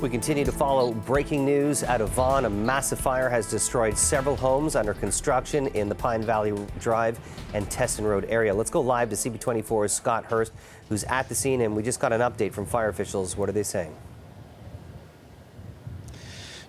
We continue to follow breaking news out of Vaughan. A massive fire has destroyed several homes under construction in the Pine Valley Drive and Teston Road area. Let's go live to CP24's Scott Hurst, who's at the scene, and we just got an update from fire officials. What are they saying?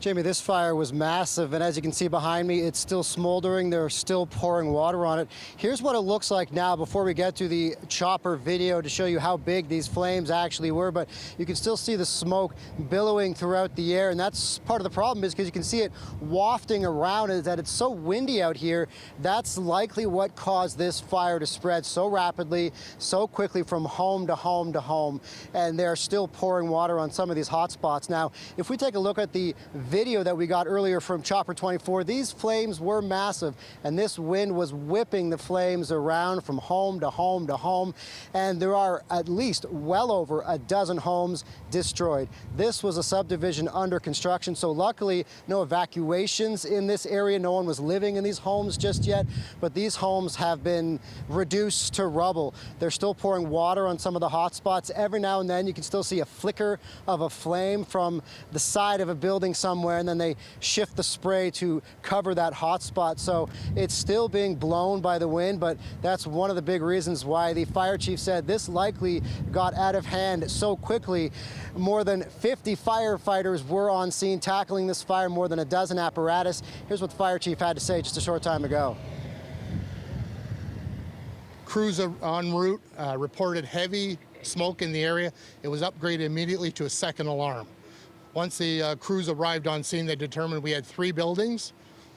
Jamie, this fire was massive, and as you can see behind me, it's still smoldering. They're still pouring water on it. Here's what it looks like now before we get to the chopper video to show you how big these flames actually were, but you can still see the smoke billowing throughout the air, and that's part of the problem is because you can see it wafting around, is that it's so windy out here. That's likely what caused this fire to spread so rapidly, so quickly from home to home to home, and they're still pouring water on some of these hot spots. Now, if we take a look at the video that we got earlier from Chopper 24, these flames were massive, and this wind was whipping the flames around from home to home to home, and there are at least well over a dozen homes destroyed. This was a subdivision under construction, so luckily no evacuations in this area. No one was living in these homes just yet, but these homes have been reduced to rubble. They're still pouring water on some of the hot spots. Every now and then you can still see a flicker of a flame from the side of a building somewhere, and then they shift the spray to cover that hot spot. So it's still being blown by the wind, but that's one of the big reasons why the fire chief said this likely got out of hand so quickly. More than 50 firefighters were on scene tackling this fire, more than a dozen apparatus. Here's what the fire chief had to say just a short time ago. Crews en route reported heavy smoke in the area. It was upgraded immediately to a second alarm. Once the crews arrived on scene, they determined we had 3 buildings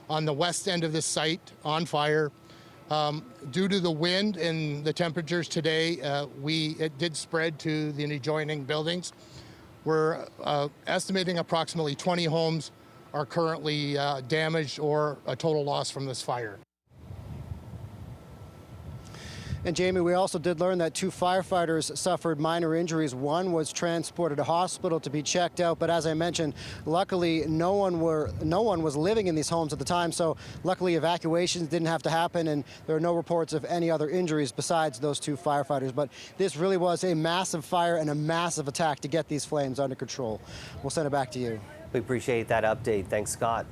on the west end of this site on fire. Due to the wind and the temperatures today, it did spread to the adjoining buildings. We're estimating approximately 20 homes are currently damaged or a total loss from this fire. And Jamie, we also did learn that 2 firefighters suffered minor injuries. One was transported to hospital to be checked out, but as I mentioned, luckily no one was living in these homes at the time, so luckily evacuations didn't have to happen, and there are no reports of any other injuries besides those 2 firefighters. But this really was a massive fire and a massive attack to get these flames under control. We'll send it back to you. We appreciate that update. Thanks, Scott.